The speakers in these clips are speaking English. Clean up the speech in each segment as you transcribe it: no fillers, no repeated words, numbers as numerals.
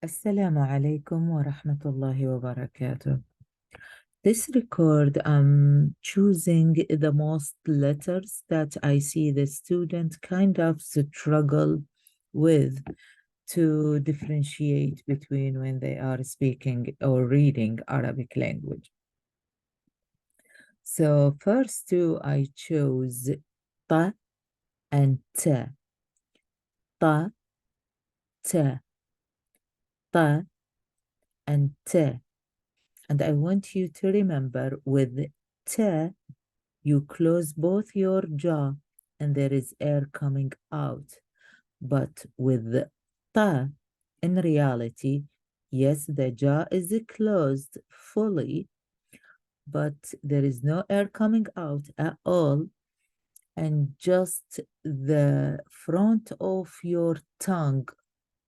Assalamu alaikum wa rahmatullahi wa barakatuh. This record, I'm choosing the most letters that I see the student kind of struggle with to differentiate between when they are speaking or reading Arabic language. So first two, I chose ta and ta. Ta, ta, ta, and ta. And I want you to remember with ta, you close both your jaw and there is air coming out. But with the ta, in reality, yes, the jaw is closed fully, but there is no air coming out at all. And just the front of your tongue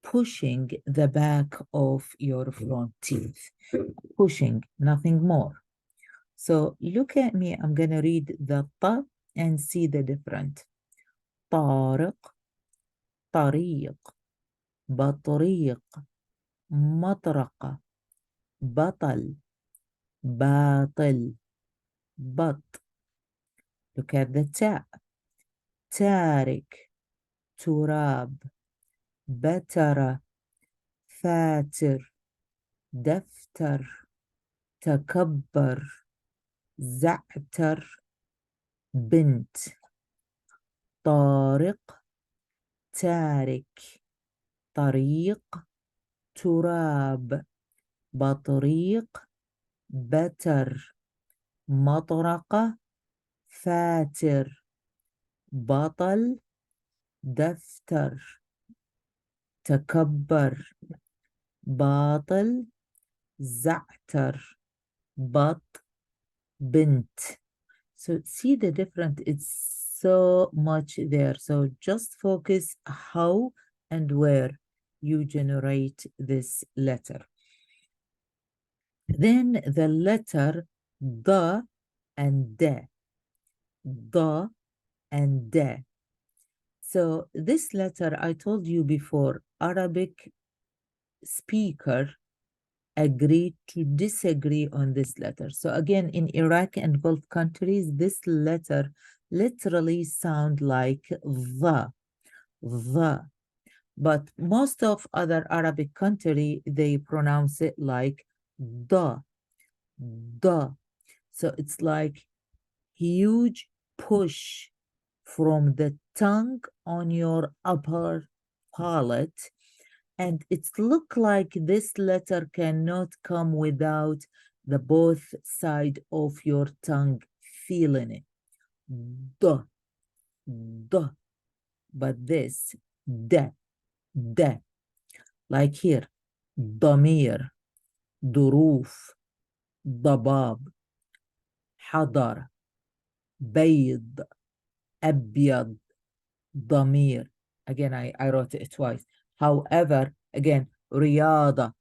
pushing the back of your front teeth, pushing, nothing more. So look at me, I'm going to read the ta and see the difference. طارق, طريق, بطريق, مطرقة, بطل, باطل, بط. Look at the ta. تارك, تراب, بتر, فاتر, دفتر, تكبر, زعتر, بنت. طارق, تارك, طريق, تراب, بطريق, بتر, مطرقة, فاتر, بطل, دفتر, تكبر, باطل, زعتر, بط, بنت. So see the difference, it's so much there. So just focus how and where you generate this letter. Then the letter da and da. Da and da. So this letter, I told you before, Arabic speaker agreed to disagree on this letter. So again, in Iraq and Gulf countries, this letter literally sound like the. But most of other Arabic country, they pronounce it like da. So it's like huge push from the tongue on your upper palate. And it look like this letter cannot come without the both side of your tongue feeling it. Da, da. But this, da, da. Like here, ضمير, ظروف, ضباب, حضر, بيض, أبيض, ضمير. Again, I wrote it twice. However, again, رياضة,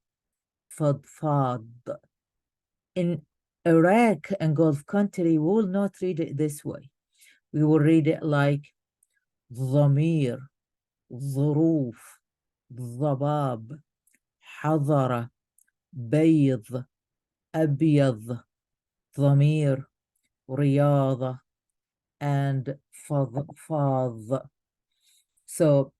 فضفاض. In Iraq and Gulf country, we will not read it this way. We will read it like ضمير, ظروف, ضباب, حضر, بيض, أبيض, ضمير, رياضة, and فضفاض. So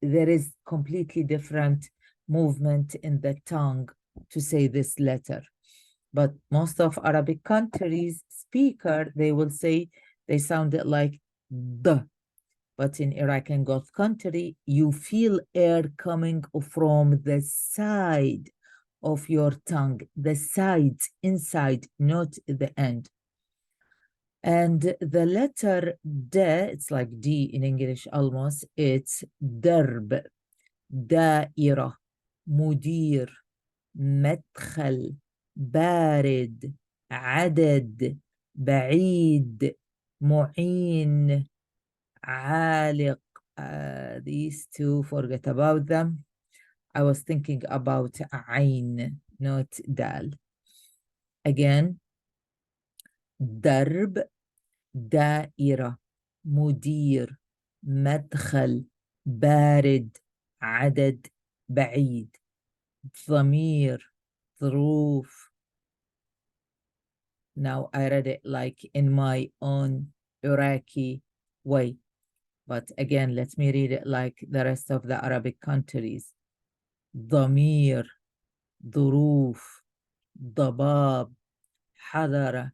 there is completely different movement in the tongue to say this letter. But most of Arabic countries speaker, they will say, they sound it like the. But in Iraq and Gulf country, you feel air coming from the side of your tongue, the sides, inside, not the end. And the letter D, it's like D in English almost, it's درب, دائرة, مدير, مدخل, بارد, عدد, بعيد, معين, عالق. These two, forget about them. I was thinking about عين, not dal. Again, درب, دائرة, مدير, مدخل, بارد, عدد, بعيد. ضمير, ظروف. Now I read it like in my own Iraqi way. But again, let me read it like the rest of the Arabic countries. ضمير, ظروف, ضباب, حضرة,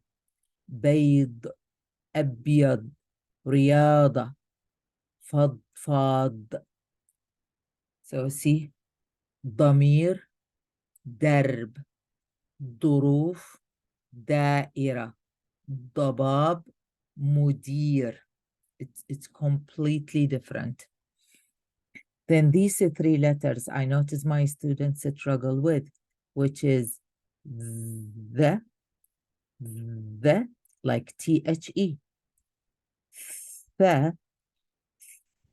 بيض, أبيض, رياضة, فضفاض. So see, ضمير, درب, ظروف, دائرة, ضباب, مدير. It's completely different. Then these three letters I notice my students struggle with, which is the, like THE,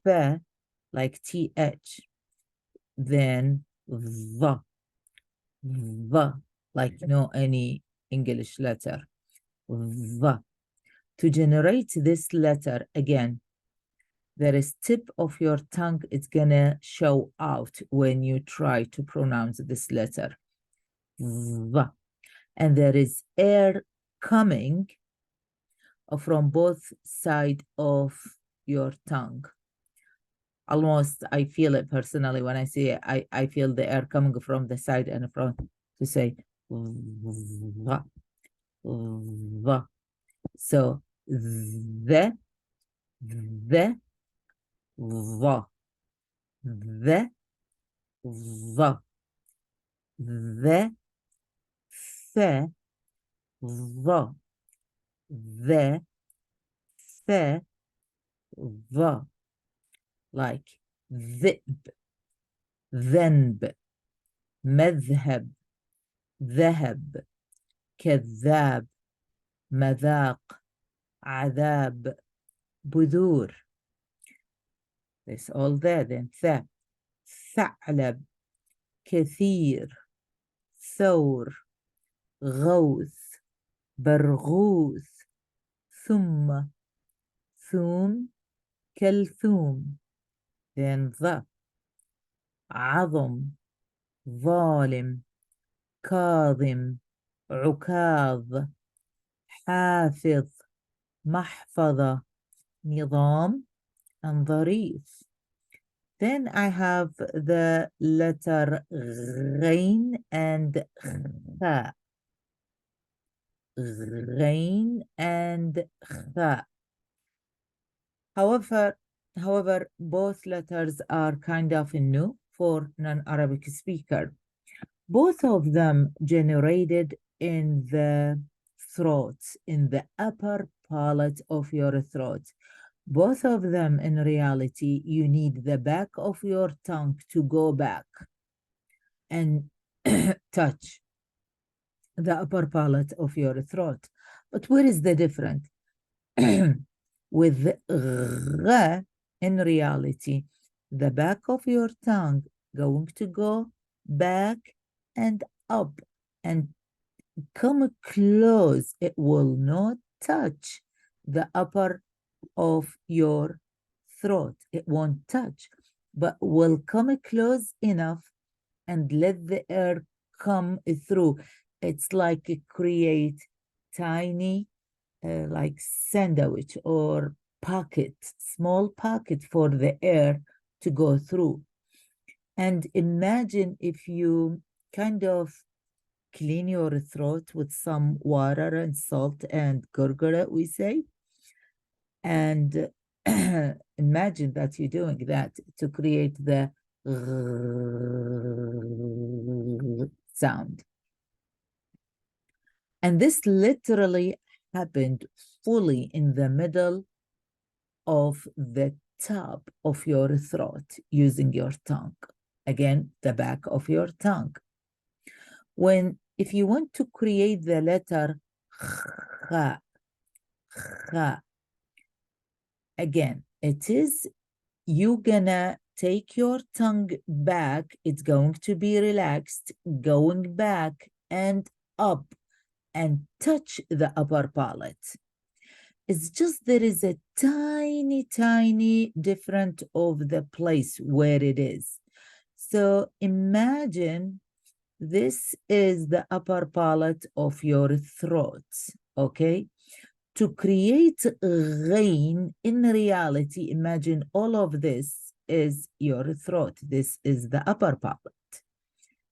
the, like TH, then the, like no any English letter, the. To generate this letter again, there is tip of your tongue, it's gonna show out when you try to pronounce this letter. The. And there is air coming from both sides of your tongue. Almost, I feel it personally when I say it, I feel the air coming from the side and front to say the. So the, the, the, the, the, the, like ذئب, ذنب, مذهب, ذهب, كذاب, مذاق, عذاب, بذور. That's all there. Then ثعلب, كثير, ثور, غوث, برغوث, ثم, ثوم, كلثوم. Then عظم, ظالم, كاظم, عكاظ, حافظ, محفظة, نظام, and ظريف. Then I have the letter غين and خاء. غين and خاء. However, both letters are kind of new for non-Arabic speaker. Both of them generated in the throat, in the upper palate of your throat. Both of them, in reality, you need the back of your tongue to go back and touch the upper palate of your throat. But where is the difference? With gh, in reality, the back of your tongue going to go back and up and come close. It will not touch the upper of your throat. It won't touch, but will come close enough and let the air come through. It's like create tiny like sandwich or pocket, small pocket for the air to go through. And imagine if you kind of clean your throat with some water and salt and gurgura, we say. And imagine that you're doing that to create the sound. And this literally happened fully in the middle of the top of your throat using your tongue. Again, the back of your tongue. If you want to create the letter kha, kha, again, it is you gonna take your tongue back. It's going to be relaxed, going back and up and touch the upper palate. It's just there is a tiny difference of the place where it is. So imagine this is the upper palate of your throat, okay? To create ghain, in reality, imagine all of this is your throat. This is the upper palate,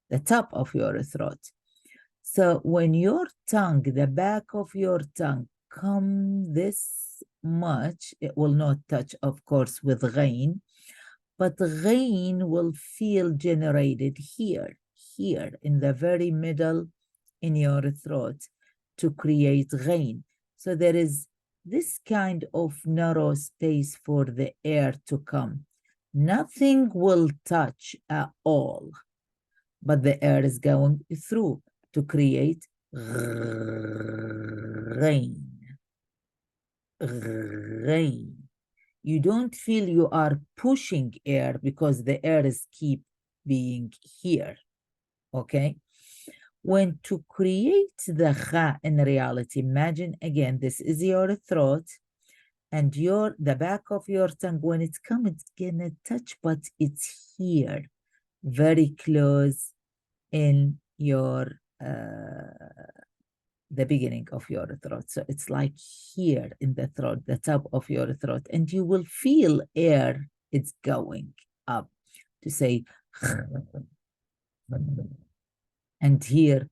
the top of your throat. So when your tongue, the back of your tongue, come this much, it will not touch, of course, with ghain, but ghain will feel generated here in the very middle in your throat to create ghain. So there is this kind of narrow space for the air to come. Nothing will touch at all, but the air is going through to create ghain. Ghain. You don't feel you are pushing air because the air is keep being here, okay? When to create the kha in reality, imagine again, this is your throat and the back of your tongue, when it's come, it's gonna touch, but it's here, very close in your, the beginning of your throat. So it's like here in the throat, the top of your throat, and you will feel air, it's going up to say, and here,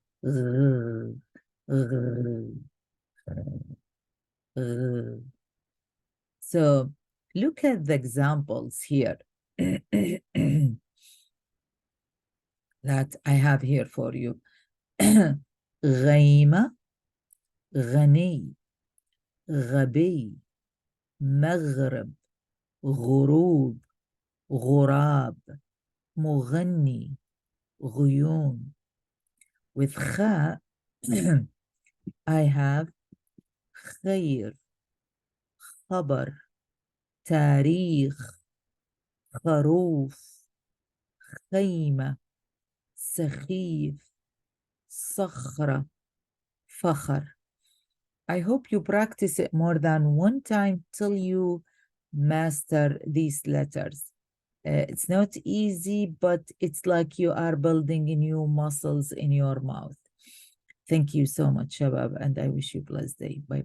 so look at the examples here that I have here for you. غيمة, غني, غبي, مغرب, غروب, غراب, مغني, غيوم. With kha, I have خير, خبر, تاريخ, خروف, خيمة, سخيف, صخرة, فخر. I hope you practice it more than one time till you master these letters. It's not easy, but it's like you are building new muscles in your mouth. Thank you so much, Shabab, and I wish you a blessed day. Bye.